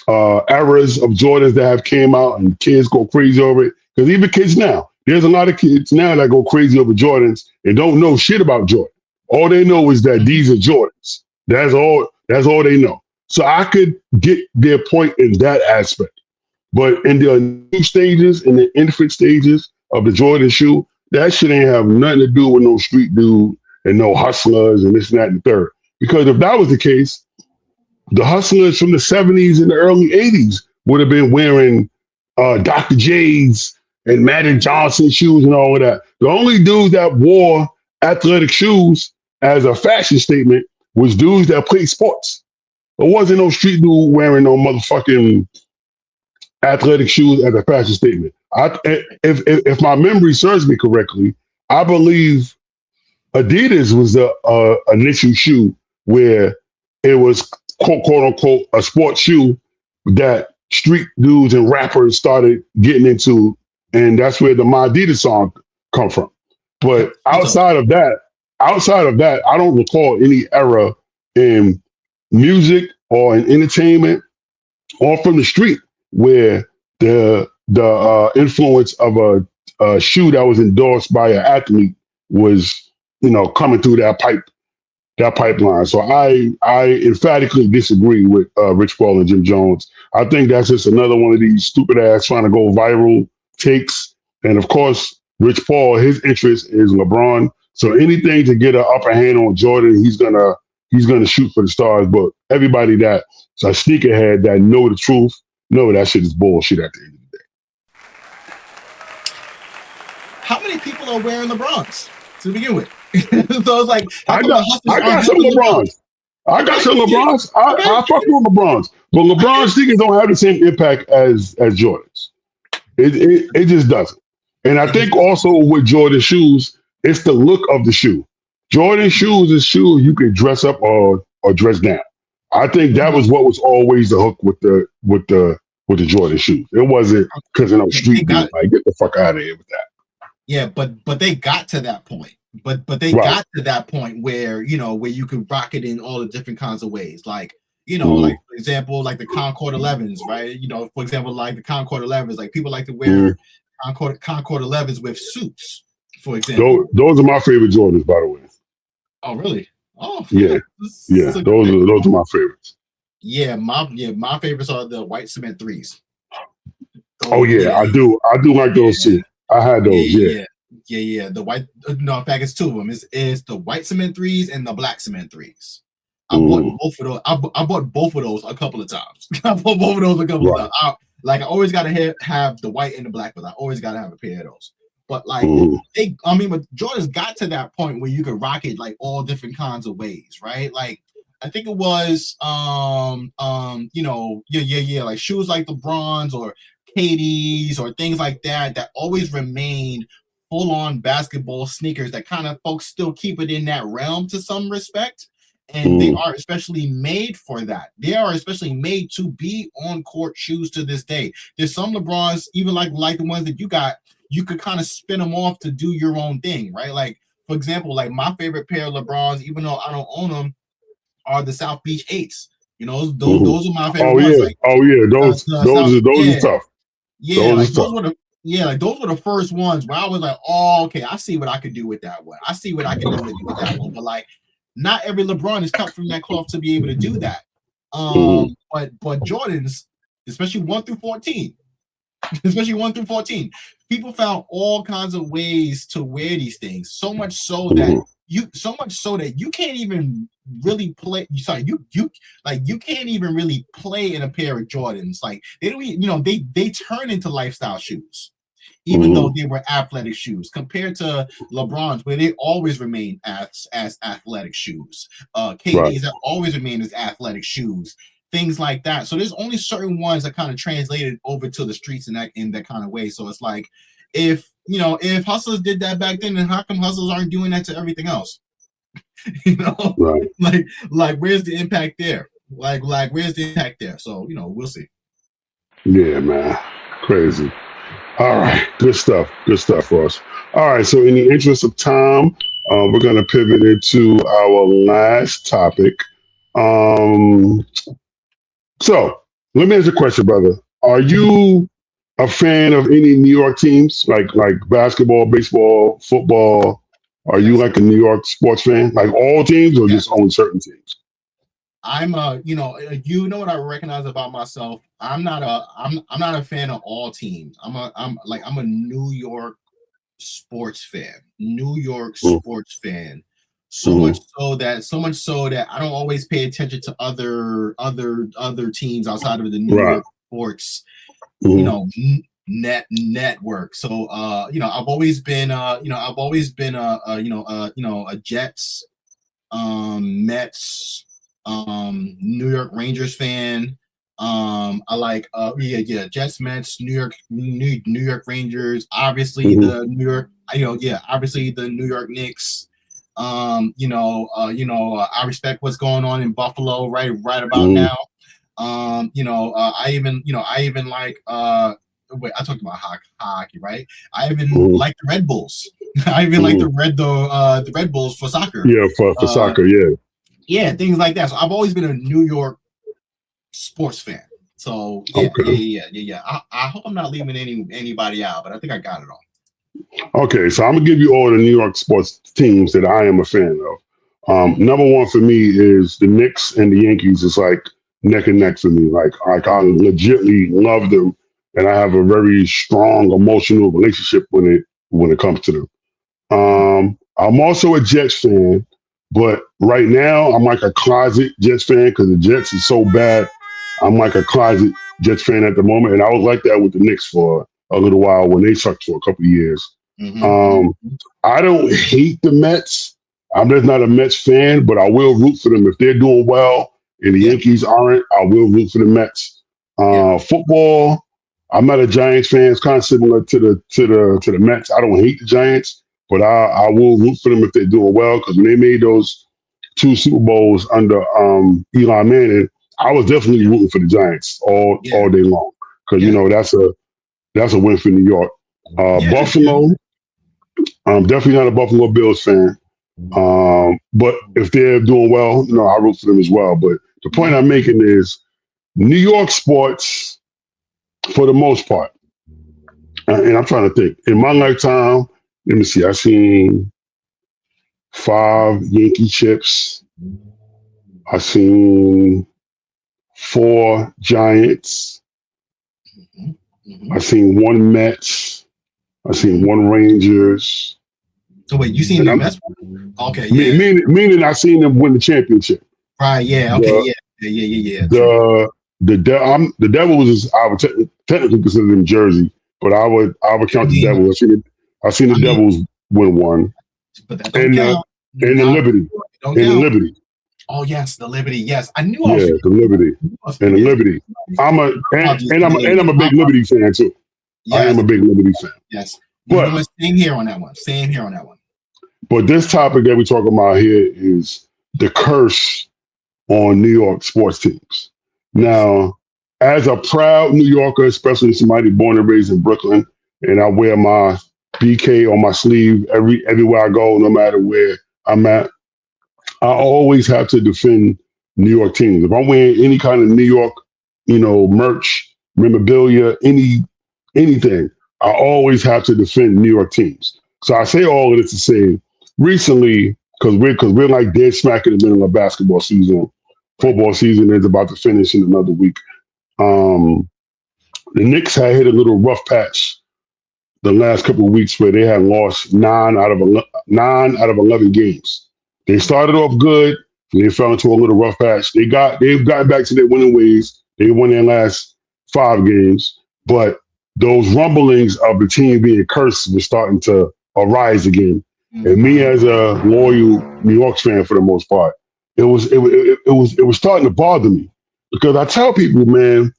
eras of Jordans that have came out and kids go crazy over it. Because even kids now, there's a lot of kids now that go crazy over Jordans and don't know shit about Jordan. All they know is that these are Jordans. That's all. That's all they know. So I could get their point in that aspect. But in the new stages, in the infant stages of the Jordan shoe, that shit ain't have nothing to do with no street dude and no hustlers and this and that and the third. Because if that was the case, the hustlers from the 70s and the early 80s would have been wearing Dr. J's and Magic Johnson shoes and all of that. The only dudes that wore athletic shoes as a fashion statement was dudes that played sports. There wasn't no street dude wearing no motherfucking athletic shoes as a fashion statement. If my memory serves me correctly, I believe Adidas was the initial shoe where it was quote unquote a sports shoe that street dudes and rappers started getting into, and that's where the My Adidas song come from. But outside of that, I don't recall any era in music or in entertainment or from the street where the influence of a shoe that was endorsed by an athlete was, coming through that pipeline. So I emphatically disagree with Rich Paul and Jim Jones. I think that's just another one of these stupid ass trying to go viral takes. And of course, Rich Paul, his interest is LeBron. So anything to get an upper hand on Jordan, he's gonna shoot for the stars. But everybody that's a sneakerhead that know the truth, know that shit is bullshit at the end of the day. How many people are wearing LeBrons to begin with? So it's like I got some LeBrons. I fuck with LeBrons, but LeBron sneakers don't have the same impact as Jordans. It just doesn't. And I think also with Jordan shoes, it's the look of the shoe. Jordan shoes is shoes you can dress up or dress down. I think that was what was always the hook with the Jordan shoes. It wasn't because street dude, like get the fuck out of here with that. Yeah, but they got to that point. But they got to that point where where you could rock it in all the different kinds of ways, like like for example, like the Concord 11s, right? For example, like the Concord 11s, like people like to wear Concord 11s with suits, for example. Those are my favorite Jordans, by the way. Oh, really? Oh, yeah. Those are my favorites. Yeah, my favorites are the white cement 3s. I do like those too. I had those. Yeah. The white. No, in fact, it's two of them. It's the white cement 3s and the black cement 3s. I bought both of those. I bought both of those a couple of times. Of times. I always gotta have the white and the black, but I always gotta have a pair of those. But but Jordan's got to that point where you could rock it like all different kinds of ways, right? Like I think it was like shoes like the LeBrons or KDs or things like that always remained full-on basketball sneakers that kind of folks still keep it in that realm to some respect. And they are especially made for that. They are especially made to be on-court shoes to this day. There's some LeBrons, even like the ones that you got, you could kind of spin them off to do your own thing, right? Like, for example, like my favorite pair of LeBrons, even though I don't own them, are the South Beach 8s. Those are my favorite ones. Those are tough. Yeah, those were the first ones where I was like, oh, okay, I see what I could do with that one. I see what I can do with that one. But like, not every LeBron is cut from that cloth to be able to do that. But Jordans, especially 1 through 14, people found all kinds of ways to wear these things. So much so that you can't even really play. Sorry, you can't even really play in a pair of Jordans. Like they don't, they turn into lifestyle shoes. Even though they were athletic shoes, compared to LeBron's, where they always remain as athletic shoes. KD's have always remained as athletic shoes, things like that. So there's only certain ones that kind of translated over to the streets in that kind of way. So it's like, if hustlers did that back then, then how come hustlers aren't doing that to everything else? Like where's the impact there? Like where's the impact there? So we'll see. Yeah, man, crazy. All right, good stuff, Ross. All right, so in the interest of time, We're going to pivot into our last topic. Um, so let me ask you a question, brother. Are you a fan of any New York teams, like basketball, baseball, football? Are you Yes, like a New York sports fan, like all teams, or just yes. only certain teams? I'm you know what I recognize about myself. I'm not a fan of all teams. I'm a New York sports fan. New York Mm, sports fan. mm, So much so that I don't always pay attention to other teams outside of the New right. York sports, Mm, network. So I've always been a Jets, Mets, New York Rangers fan. I like Jets, Mets, New York Rangers. Obviously mm, the New York, obviously the New York Knicks. I respect what's going on in Buffalo right about mm, now. I even like wait, I talked about hockey, right? I even mm, like the Red Bulls. I even like mm. the Red Bulls for soccer. Yeah, for Uh, soccer, yeah. yeah, things like that. So I've always been a New York sports fan. So Okay. I hope I'm not leaving anybody out, but I think I got it all. Okay, so I'm gonna give you all the New York sports teams that I am a fan of. Mm-hmm. Number one for me is the Knicks and the Yankees. It's like neck and neck for me. Like I legitly love them, and I have a very strong emotional relationship when it comes to them. Mm-hmm. I'm also a Jets fan, but right now I'm like a closet Jets fan because the Jets is so bad. I'm like a closet Jets fan at the moment, and I was like that with the Knicks for a little while when they sucked for a couple of years. Mm-hmm. Um, I don't hate the Mets. I'm just not a Mets fan, but I will root for them if they're doing well and the Yeah, Yankees aren't. I will root for the Mets. yeah, Football, I'm not a Giants fan. It's kind of similar to the Mets. I don't hate the Giants, but I will root for them if they're doing well because when they made those two Super Bowls under Eli Manning, I was definitely rooting for the Giants yeah, all day long because yeah, that's a win for New York. yeah. Yeah. Buffalo, I'm definitely not a Buffalo Bills fan. But if they're doing well, I root for them as well. But the point Mm-hmm. I'm making is New York sports, for the most part, and I'm trying to think. In my lifetime, let me see. I've seen 5 Yankee chips. I've seen 4 Giants. Mm-hmm. I've seen 1 Mets. I've seen Mm-hmm. 1 Rangers. So wait, you seen And the I'm Mets? Okay, yeah, meaning I've seen them win the championship. right, yeah, okay, The yeah, true. the Devils is I would technically consider them Jersey, but I would I count the mean, Devils. I've seen the I mean, Devils win one, but that don't and count. and the Not Liberty don't and the count. Liberty, Oh yes, the Liberty. Yes, I knew I was yeah, forgetting. the Liberty I was and the forgetting. Liberty. I'm a Apologies and to I'm the and I'm Liberty. a My big Liberty fan too. I am yes, a big Liberty fan. yes. You know But what? Same here on that one. Same here on that one. this topic that we're talking about here is the curse on New York sports teams. Yes. Now, as a proud New Yorker, especially somebody born and raised in Brooklyn, and I wear my BK on my sleeve everywhere I go, no matter where I'm at, I always have to defend New York teams. If I'm wearing any kind of New York, merch, memorabilia, anything, I always have to defend New York teams. So I say all of this to say, recently, because we're like dead smack in the middle of basketball season, Right. football season is about to finish in another week. Right. Um, the Knicks had hit a little rough patch the last couple of weeks where they had lost 9 out of 11 games. They started off good, and they fell into a little rough patch. They've gotten back to their winning ways. They won their last 5 games, but those rumblings of the team being cursed were starting to arise again. And me, Mm-hmm. as a loyal New York fan for the most part, it was starting to bother me because I tell people, man,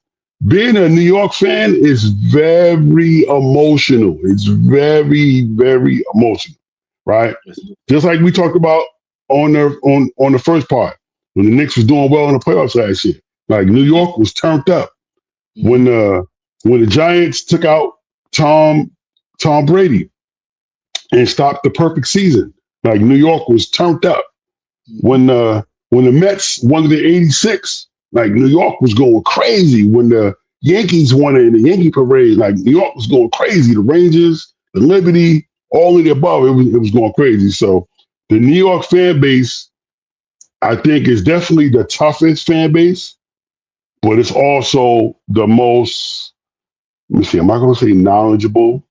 being a New York fan is very emotional. It's very, very emotional, right? Yes. Just like we talked about on the first part when the Knicks was doing well in the playoffs last year. Like New York was turned up when Mm-hmm. the Giants took out Tom Brady and stopped the perfect season. Like New York was turned up when the Mets won the '86. Like New York was going crazy when the Yankees won it in the Yankee parade. Like New York was going crazy. The Rangers, the Liberty, all of the above. It was going crazy. So the New York fan base, I think, is definitely the toughest fan base, but it's also the most. Let me see. Am I going to say knowledgeable?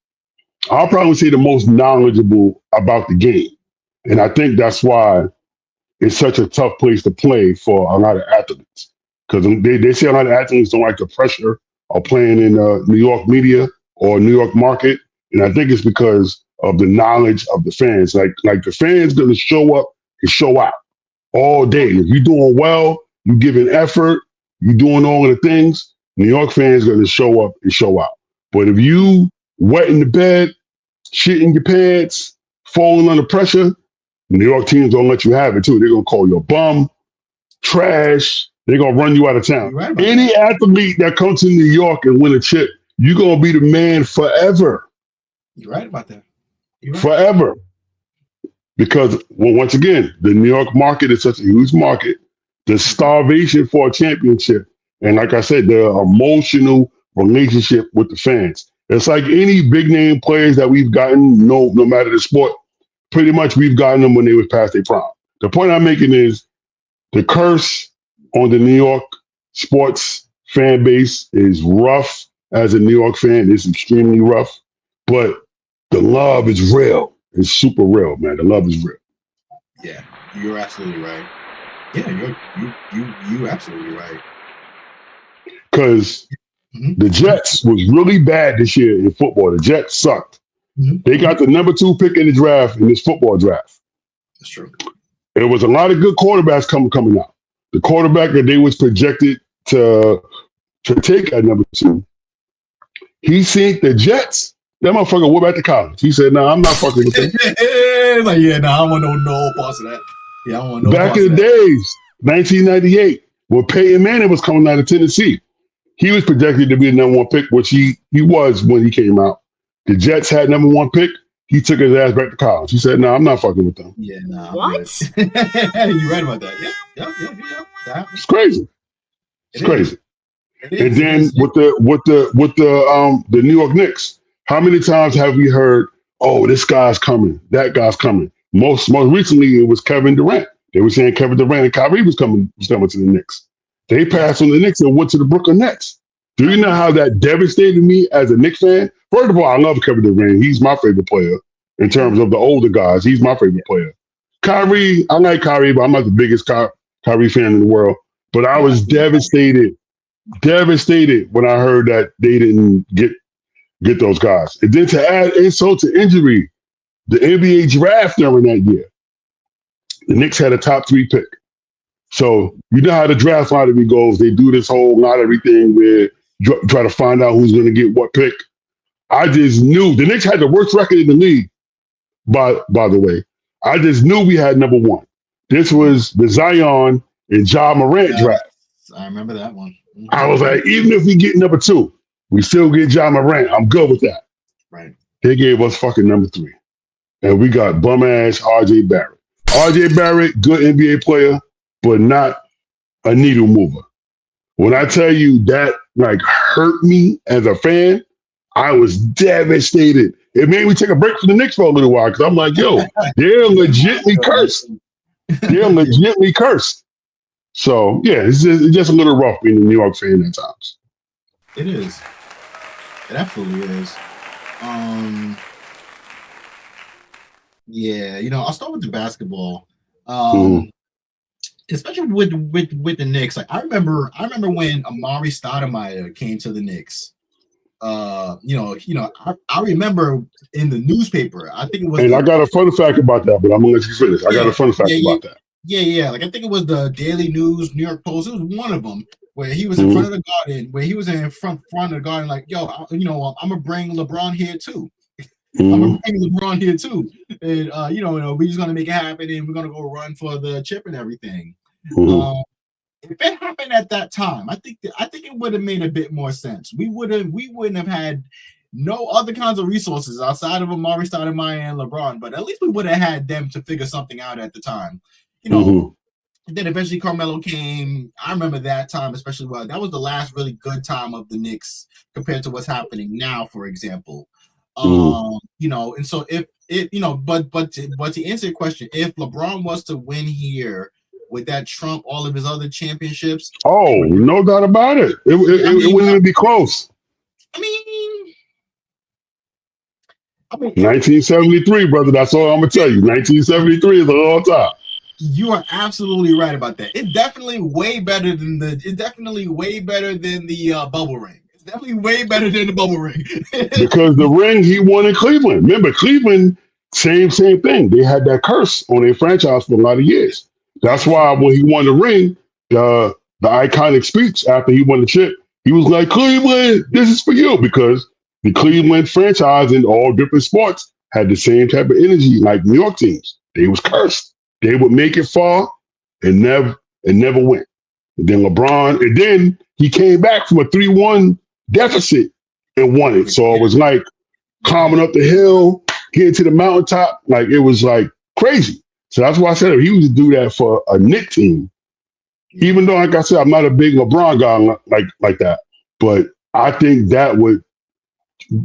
I'll probably say the most knowledgeable about the game, and I think that's why it's such a tough place to play for a lot of athletes because they say a lot of athletes don't like the pressure of playing in New York media or New York market, and I think it's because of the knowledge of the fans. Like the fans going to show up and show out all day. If you're doing well, you giving effort, you doing all of the things. New York fans going to show up and show out. But if you wet in the bed, shit in your pants, falling under pressure, New York teams don't let you have it too. They're gonna call you a bum, trash. They're gonna run you out of town. Right Any athlete that comes to New York and win a chip, you're gonna be the man forever. You're right about that. Right. Forever. Because once again, the New York market is such a huge market. The starvation for a championship, and like I said, the emotional relationship with the fans. It's like any big name players that we've gotten, no matter the sport. Pretty much we've gotten them when they was past their prime. The point I'm making is the curse on the New York sports fan base is rough. As a New York fan, it's extremely rough, but the love is real. It's super real, man. The love is real. Yeah, you're absolutely right. Yeah, you're absolutely right. Because the Jets was really bad this year in football. The Jets sucked. They got the number 2 pick in the draft in this football draft. That's true. There was a lot of good quarterbacks coming out. The quarterback that they was projected to take at number 2, he seen the Jets. That motherfucker went back to college. He said, "No, I'm not fucking with them." Like, yeah, no, I don't want no parts of that. Yeah, I don't want no Back in the days, 1998, when Peyton Manning was coming out of Tennessee, he was projected to be the number 1 pick, which he was when he came out. The Jets had number 1 pick. He took his ass back to college. He said, "No, I'm not fucking with them." Yeah, no. What? You're right about that. Yeah. It's crazy. It's crazy. And then It is. with the New York Knicks, how many times have we heard, "Oh, this guy's coming, that guy's coming"? Most recently, it was Kevin Durant. They were saying Kevin Durant and Kyrie was coming to the Knicks. They passed on the Knicks and went to the Brooklyn Nets. Do you know how that devastated me as a Knicks fan? First of all, I love Kevin Durant. He's my favorite player in terms of the older guys. He's my favorite player. Kyrie, I like Kyrie, but I'm not the biggest Kyrie fan in the world. But I was devastated when I heard that they didn't get those guys. And then to add insult to injury, the NBA draft during that year, the Knicks had a top 3 pick. So you know how the draft lottery goes. They do this whole lottery thing where try to find out who's going to get what pick. I just knew the Knicks had the worst record in the league. By the way, I just knew we had number 1. This was the Zion and Ja Morant draft. I remember that one. I was like, even if we get number 2, we still get Ja Morant. I'm good with that. Right. They gave us fucking number 3, and we got bum ass R.J. Barrett. R.J. Barrett, good NBA player, but not a needle mover. When I tell you that like hurt me as a fan, I was devastated. It made me take a break from the Knicks for a little while because I'm like, yo, they're legitimately cursed. They're legitimately cursed. So yeah, it's just a little rough being a New York fan at times. It is. It absolutely is. Yeah, I'll start with the basketball. Especially with the Knicks. Like I remember when Amari Stoudemire came to the Knicks. I remember in the newspaper. I think it was. And I got a fun fact about that, but I'm gonna let you finish. I got a fun fact about that. Yeah. Like I think it was the Daily News, New York Post. It was one of them where he was in front of the Garden. Where he was in front of the Garden, like, yo, I'm gonna bring LeBron here too. I'm gonna bring LeBron here too, and we're just gonna make it happen, and we're gonna go run for the chip and everything. If it happened at that time, I think it would have made a bit more sense. We wouldn't have had no other kinds of resources outside of Amari Stoudemire and LeBron, but at least we would have had them to figure something out at the time. You know, then eventually Carmelo came. I remember that time especially well. That was the last really good time of the Knicks compared to what's happening now, for example. You know, and so if you know, but to answer your question, if LeBron was to win here, would that trump all of his other championships? Oh, no doubt about it. It wouldn't even be close. I mean, 1973, brother. That's all I'm gonna tell you. 1973 is a long time. You are absolutely right about that. It's definitely way better than the bubble ring. It's definitely way better than the bubble ring. Because the ring he won in Cleveland. Remember, Cleveland, same thing. They had that curse on their franchise for a lot of years. That's why when he won the ring, the iconic speech after he won the chip, he was like, Cleveland, this is for you, because the Cleveland franchise in all different sports had the same type of energy like New York teams. They was cursed. They would make it far and never win. And then LeBron, and then he came back from a 3-1 deficit and won it. So it was like climbing up the hill, getting to the mountaintop. Like it was like crazy. So that's why I said if he was to do that for a Knicks team, even though, like I said, I'm not a big LeBron guy like that, but I think that would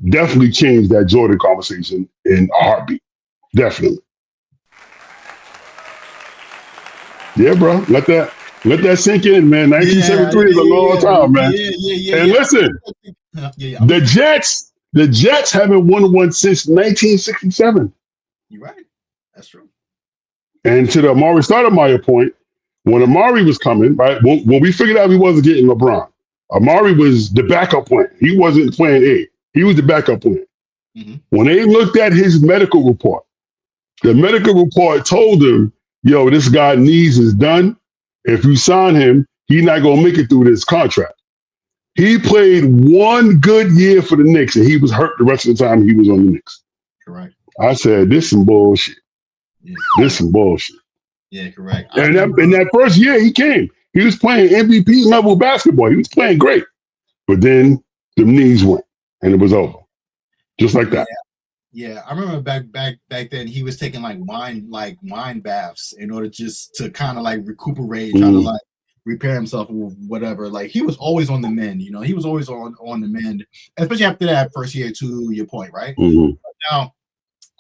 definitely change that Jordan conversation in a heartbeat. Definitely. Yeah, bro. Let that sink in, man. 1973 is a long time, man. And listen, the Jets haven't won one since 1967. You're right. That's true. And to the Amari Stoudemire point, when Amari was coming, right, when we figured out he wasn't getting LeBron, Amari was the backup plan. He wasn't plan A. He was the backup plan. When they looked at his medical report, the medical report told him, yo, this guy knees is done. If you sign him, he's not going to make it through this contract. He played one good year for the Knicks, and he was hurt the rest of the time he was on the Knicks. Correct. I said, this some bullshit. Yeah. This some bullshit. Yeah, correct. And in that first year he came, he was playing MVP level basketball. He was playing great. But then the knees went, and it was over. Just like that. Yeah, I remember back then he was taking like wine baths in order just to kind of like recuperate, trying to like repair himself or whatever. Like he was always on the mend, you know. He was always on the mend, especially after that first year. To your point, right?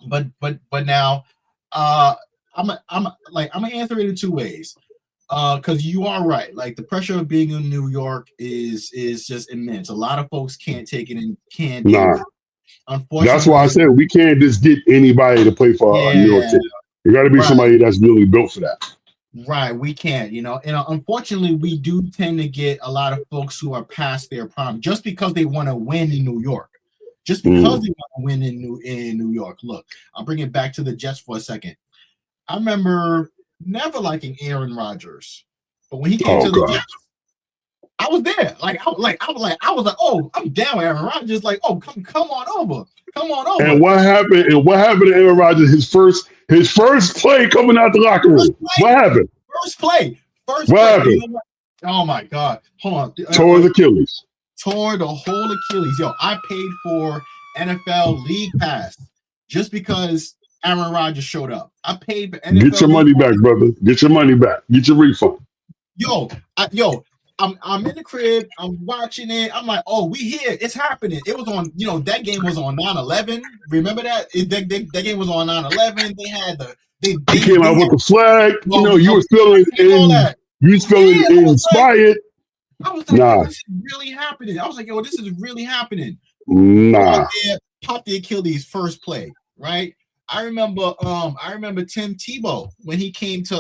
But now, I'm gonna answer it in two ways. Because you are right. Like the pressure of being in New York is just immense. A lot of folks can't take it and can't. Unfortunately, that's why I said we can't just get anybody to play for a New York team. You got to be somebody that's really built for that. Right, we can't, you know. And unfortunately, we do tend to get a lot of folks who are past their prime just because they want to win in New York. Just because they want to win in New York. Look, I'll bring it back to the Jets for a second. I remember never liking Aaron Rodgers, but when he came to the Jets, I was there. I was like, oh, I'm down with Aaron Rodgers. Like, oh, come on over. And what happened? And what happened to Aaron Rodgers? His first play coming out the locker room. What happened? First play. What happened? You know what? Oh my God! Hold on. Tore his Achilles. Tore the whole Achilles. Yo, I paid for NFL League Pass just because Aaron Rodgers showed up. I paid for NFL. Get your money back, brother. Get your money back. Get your refund. I'm in the crib. I'm watching it. I'm like, oh, we here. It's happening. It was on, you know, that game was on 9/11. Remember that? That game was on 9/11. They had they came out with the flag. You know, you were feeling inspired. I was like, yo, this is really happening. I was like, yo, this is really happening. Nah. Pop the Achilles first play, right? I remember Tim Tebow when he came to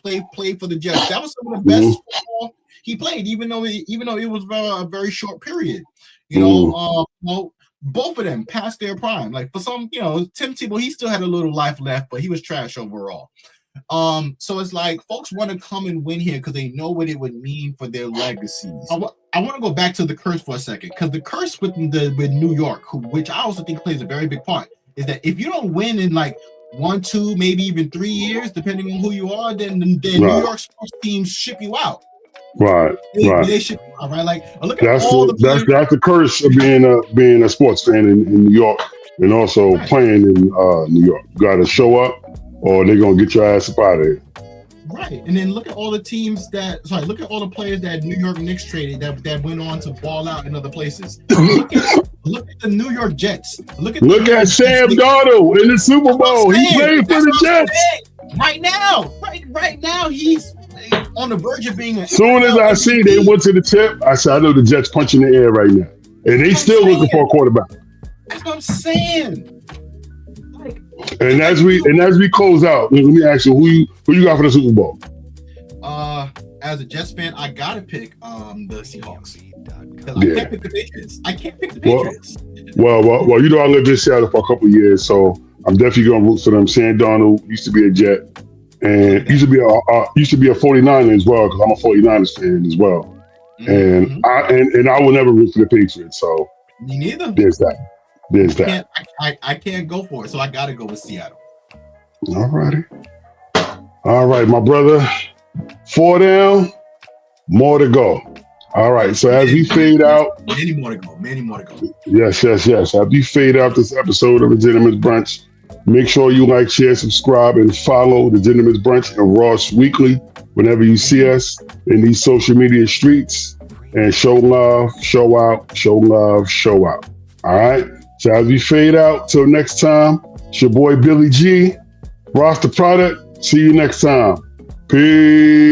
play for the Jets. That was some of the best football he played, even though it was a very short period. You know, both of them passed their prime. Like for some, you know, Tim Tebow, he still had a little life left, but he was trash overall. So it's like folks want to come and win here because they know what it would mean for their legacies. I want to go back to the curse for a second, because the curse with New York, which I also think plays a very big part, is that if you don't win in like 1, 2, maybe even 3 years, depending on who you are, then New York sports teams ship you out. Right. They should, right? Like, look at That's all the players. that's the curse of being a sports fan in New York and also Right. playing in New York. You got to show up, or they're gonna get your ass up out of here. Right, and then look at all the teams look at all the players that New York Knicks traded that went on to ball out in other places. Look at the New York Jets. Look at Sam Darnold in the Super Bowl. He played for the Jets. Right now, he's on the verge of being. Soon as I see they went to the tip, I said, I know the Jets punching the air right now, and they still looking for a quarterback. That's what I'm saying. And as we close out, let me ask you, who you got for the Super Bowl? As a Jets fan, I gotta pick the Seahawks. Yeah. I can't pick the Patriots. Well, you know I lived in Seattle for a couple of years, so I'm definitely gonna root for them. Sam Darnold used to be a Jet, and used to be a 49er as well, because I'm a 49ers fan as well. And I will never root for the Patriots. So me neither. There's that. I can't go for it, so I gotta go with Seattle. All right, my brother. 4 down, more to go. All right, so as we fade out, many more to go. Yes. As we fade out this episode of the Gentleman's Brunch, make sure you like, share, subscribe, and follow the Gentleman's Brunch and Ross Weekly whenever you see us in these social media streets. And show love, show out, show love, show out. All right. So as we fade out, till next time, it's your boy Billie G, Ross the Product. See you next time. Peace.